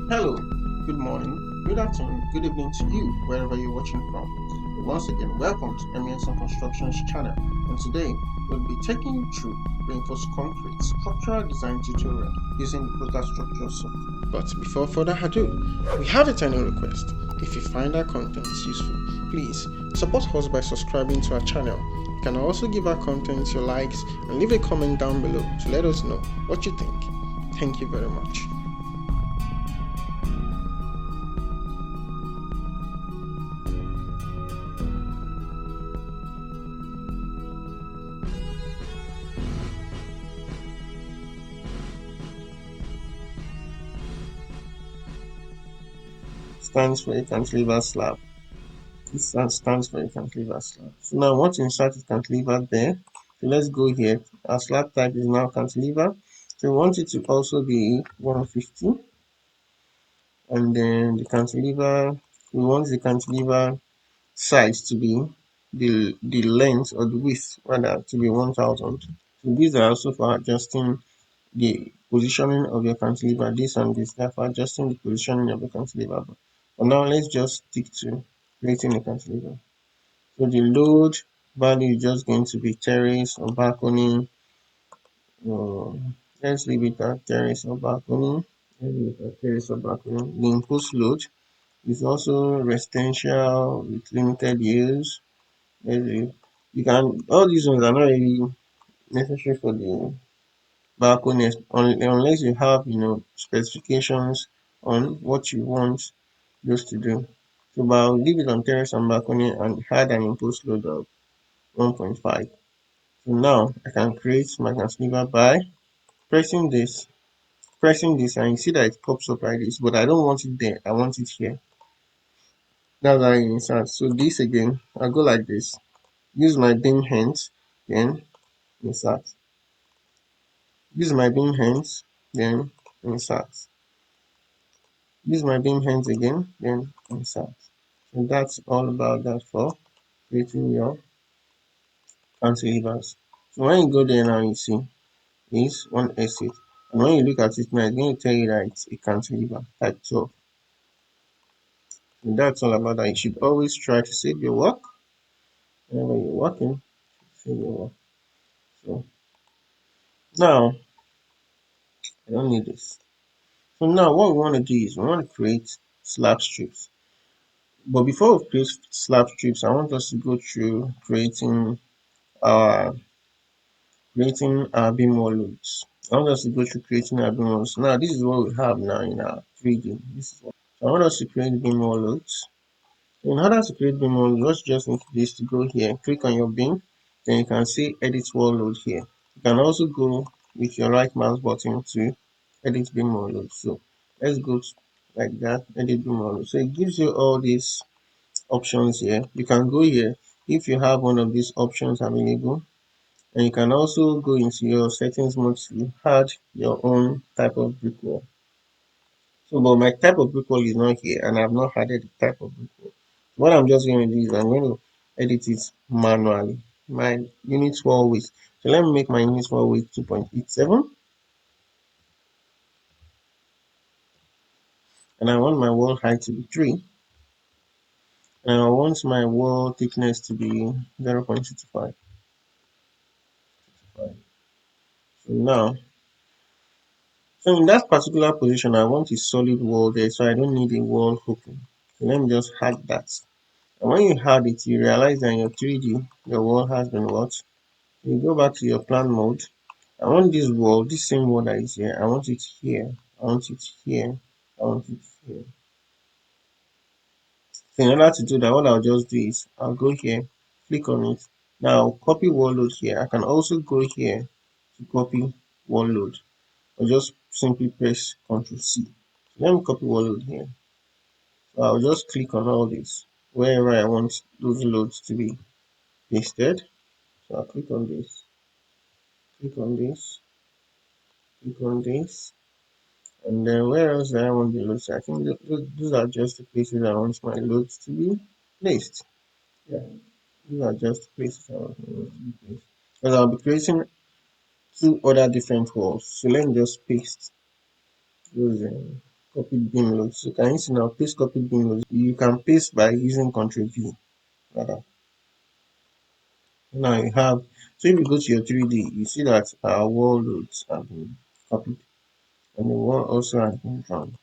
Hello, good morning, good afternoon, good evening to you, wherever you're watching from. Once again, welcome to Emerson Construction's channel. And today, we'll be taking you through reinforced concrete structural design tutorial using the Protastructure software. But before further ado, we have a tiny request. If you find our content useful, please support us by subscribing to our channel. You can also give our content your likes and leave a comment down below to let us know what you think. Thank you very much. Stands for a cantilever slab. This stands for a cantilever slab. So now I want to insert a cantilever there. So let's go here. Our slab type is now cantilever. So we want it to also be 150. And then the cantilever, we want the cantilever size to be the length or the width rather to be 1000. So these are also for adjusting the positioning of your cantilever, this and this, therefore adjusting the positioning of the cantilever. But now let's just stick to creating a cantilever. So the load value is just going to be terrace or balcony. Let's leave it at terrace or balcony. Let's leave it at terrace or balcony. The imposed load is also residential with limited use. You can, all these ones are not really necessary for the balcony unless you have specifications on what you want those to do. So but I'll leave it on terrace and balcony and add an imposed load of 1.5. So now I can create my cantilever by pressing this, and you see that it pops up like this, but I don't want it there, I want it here. That's how I insert. So this again, I'll go like this, use my beam hands, then insert. Use my beam hands, then insert. Use my beam hands again, then insert. So that's all about that for creating your cantilevers. So when you go there now, you see is one exit. And when you look at it now, it's going to tell you that it's a cantilever type 12. And that's all about that. You should always try to save your work. Whenever you're working, save your work. So now I don't need this. So now what we want to do is we want to create slab strips. But before we create slab strips, I want us to go through our creating our beam wall loads. I want us to go through creating our beam walls. Now this is what we have now in our 3D. So I want us to create beam wall loads. In order to create beam wall loads, just need this to go here, click on your beam, then you can see edit wall load here. You can also go with your right mouse button to edit beam wall load. So let's go like that, edit beam wall load. So it gives you all these options here. You can go here if you have one of these options available, and you can also go into your settings mode to add your own type of brick wall. So but my type of brick wall is not here and I've not added the type of brick wall. What I'm just going to do is I'm going to edit it manually. My unit wall width. So let me make my unit wall width 2.87, and I want my wall height to be 3, and I want my wall thickness to be 0.65. So now, so in that particular position, I want a solid wall there, so I don't need a wall hooking. So let me just add that. And when you add it, you realize that in your 3D, your wall has been what? You go back to your plan mode. I want this wall, this same wall that is here, I want it here, I want it here, I want it here. So in order to do that, what I'll just do is I'll go here, click on it. Now copy wall load here. I can also go here to copy wall load, or just simply press Ctrl C. Let me copy wall load here. So I'll just click on all this wherever I want those loads to be pasted. So I'll click on this, click on this, click on this. And then where else do I want the loads? I think those are just the places I want my loads to be placed. Yeah, these are just the places I want my loads to be placed. Because I'll be creating two other different walls. So let me just paste those in. copied beam load. So can you see now paste copied beam load? You can paste by using Ctrl V rather. Now you have, so if you go to your 3D, you see that our wall loads have been copied and the wall also has been drawn.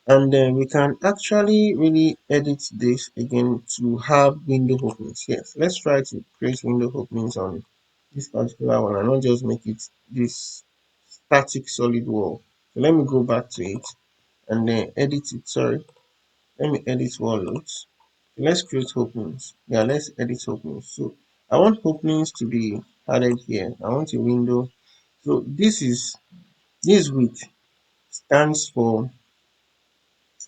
And then we can actually really edit this again to have window openings. Yes, let's try to create window openings on this particular one and not just make it this static solid wall. So let me go back to it and then edit it. Sorry, let me edit wall loads. Let's create openings. Yeah, let's edit openings. So I want openings to be added here. I want a window. So this width stands for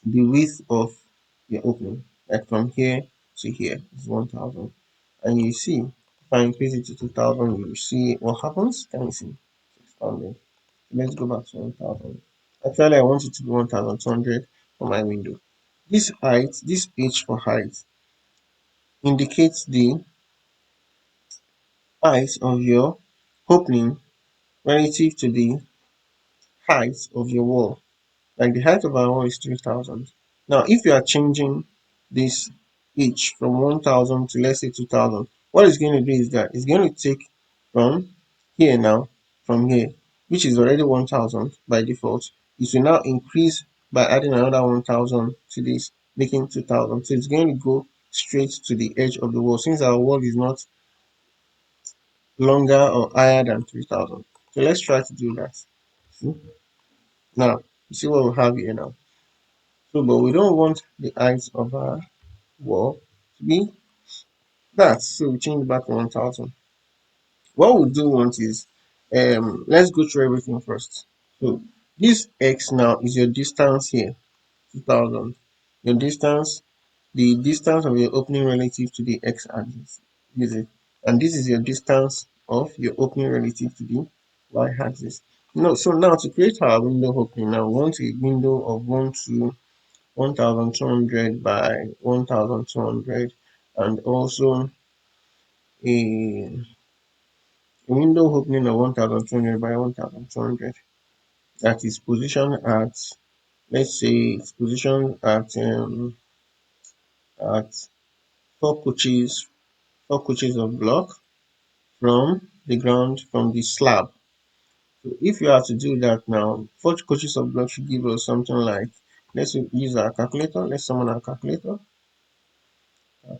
the width of the opening. Like from here to here is 1000. And you see, if I increase it to 2000, you see what happens. Can you see? It's expanding. Let's go back to 1000. Actually, I want it to be 1200 for my window. This height, this h for height, indicates the height of your opening relative to the height of your wall. Like the height of our wall is 3000. Now, if you are changing this h from 1000 to let's say 2000, what it's going to do is that it's going to take from here now, from here, which is already 1000 by default. It will now increase by adding another 1000 to this, making 2000. So it's going to go straight to the edge of the wall since our wall is not longer or higher than 3000. So let's try to do that. See? Now, you see what we have here now. So, but we don't want the height of our wall to be that. So we change it back to 1000. What we do want is, let's go through everything first. So this x now is your distance here, 2000. Your distance, the distance of your opening relative to the x axis, is it? And this is your distance of your opening relative to the y axis. No, so now to create our window opening, now we want a window of 1200 by 1200 and also a window opening of 1200 by 1200 that is positioned at, let's say it's positioned at four coaches of block from the ground, from the slab. So if you are to do that now, four coaches of block should give us something like, let's use our calculator. Let's summon our calculator.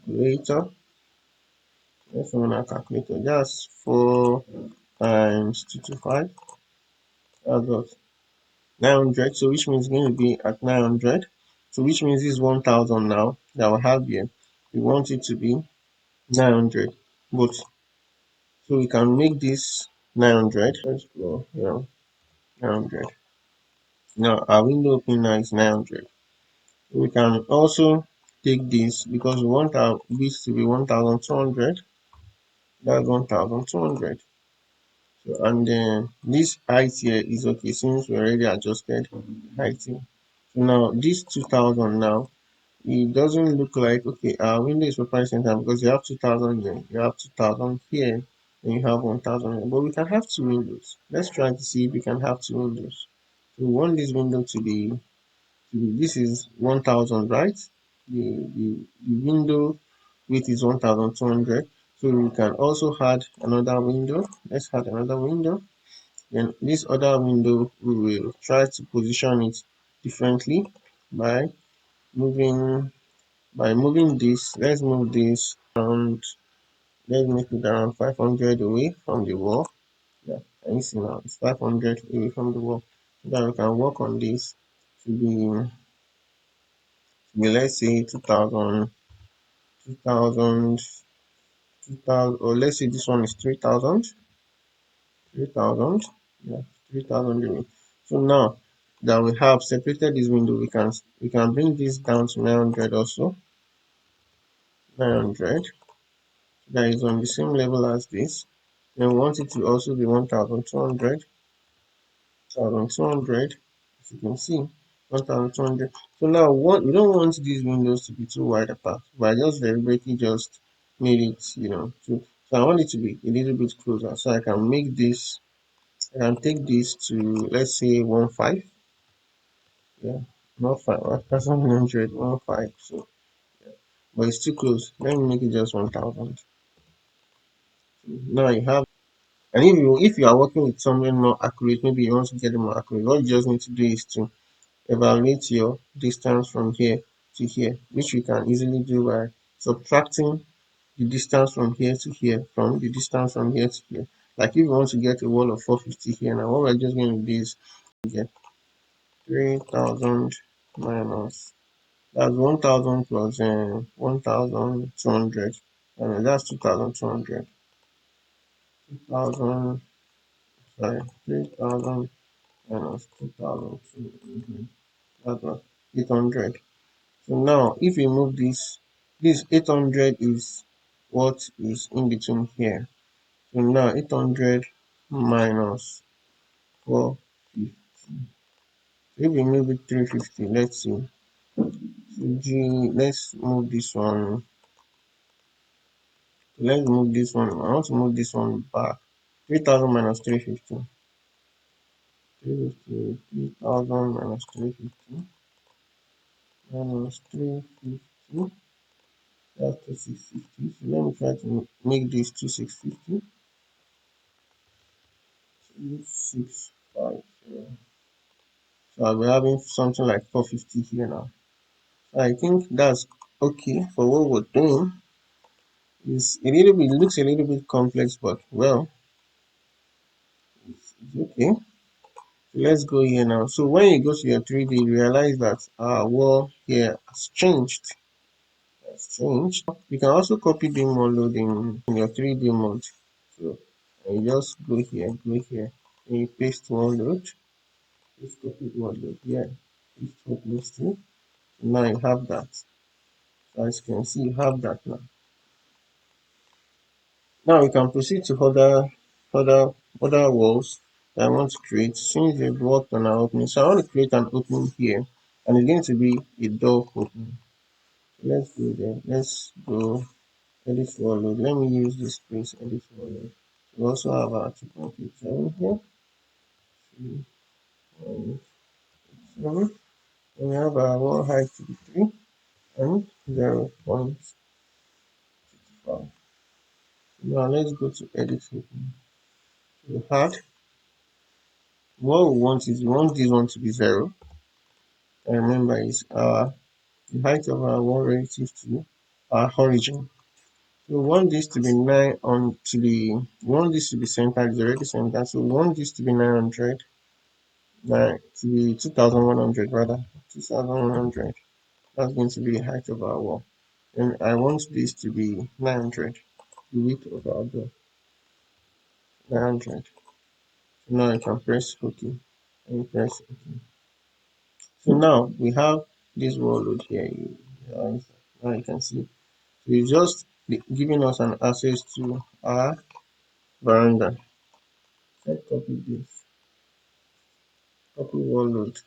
Let's run our calculator. That's 4 times 225. That's what? 900. So which means it's going to be at 900. So which means this is 1000 now that we have here. We want it to be 900. But so we can make this 900. Let's go, 900. Now our window opening now is 900. We can also take this because we want our width to be 1200. That's 1200. So, and then this height here is okay since we already adjusted height here. So now this 2000 now, it doesn't look like, okay, our window is properly center because you have 2000 here, you have 2000 here, and you have 1000 here. But we can have two windows. Let's try to see if we can have two windows. So we want this window to be this is 1000, right? The window width is 1200. So we can also add another window. Let's add another window. Then this other window, we will try to position it differently by moving this. Let's move this around. Let's make it around 500 away from the wall. Yeah, and you see now it's 500 away from the wall. So that we can work on this to be let's say 2000, 2000, 2000, or let's say this one is 3000. 3000, yeah, 3000 units. So now that we have separated this window, we can bring this down to 900 also. 900 that is on the same level as this. Then we want it to also be 1200. 1200, as you can see, 1200. So now we don't want these windows to be too wide apart, but I just deliberately just made it, so I want it to be a little bit closer. So I can make this, I can take this to let's say 15. Yeah, not 5, 1,100, 1,5. So, but it's too close. Let me make it just 1,000. Now you have, and if you are working with something more accurate, maybe you want to get it more accurate, what you just need to do is to evaluate your distance from here to here, which you can easily do by subtracting the distance from here to here from the distance from here to here. Like if you want to get a wall of 450 here now, what we're just going to do is get 3,000 minus, that's 1,000 plus 1,200, and that's 2,200. 2,000, sorry, 3,000 minus 2,200. That was 800. So now, if we move this 800 is what is in between here. So now 800 minus 450. If we move it 350, let's see. So let's move this one. Let's move this one. I want to move this one back. 3,000 minus 350. 350, 3,000 minus 350 minus 350. That's 2650. So let me try to make this 2650. 2650. So I'll be having something like 450 here now. So I think that's okay for what we're doing. It's a little bit, it looks a little bit complex, but well, it's okay. So let's go here now. So when you go to your 3D, you realize that our wall here has changed. You can also copy the more load in your 3D mode. So you just go here, and you paste one load. Just copy one load here. Paste one load too. Now you have that. As you can see, you have that now. Now we can proceed to other walls that I want to create. Since we've worked on our opening, so I want to create an opening here, and it's going to be a door opening. Let's go there. Let's go edit wall load. Let me use this space edit wall load. We also have our 2.87 here. 2.87. And we have our wall height to be 3 and 0.65. Now let's go to edit opening. We had what we want is we want this one to be 0. And remember is the height of our wall relative to our origin. So we want this to be 9 on to be we want this to be centered, it's already centered. So we want this to be 900, to be 2,100 rather. 2,100. That's going to be the height of our wall. And I want this to be 900. The width of our door. 900. So now I can press OK. And press OK. So now we have this wall load here. Now you can see. So it's just giving us an access to our veranda. Let's copy this. Copy wall load.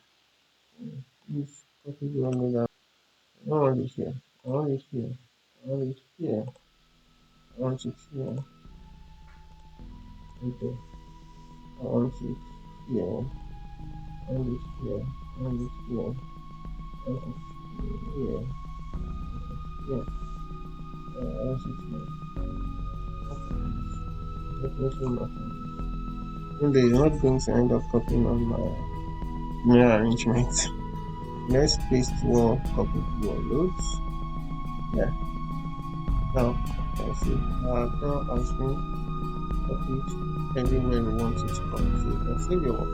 This copy wall load. I want it here. I want it here. I want it here. I want it here. Okay. I want it here. I want it here. I want it here. I want it here. Yeah. I want it here. Definitely not. And there's not going to end up copying on my mirror arrangement. Let's paste wall copy wall loads. Yeah. Now let's see. Our door has been copied everywhere we want it to come. So you can save your work.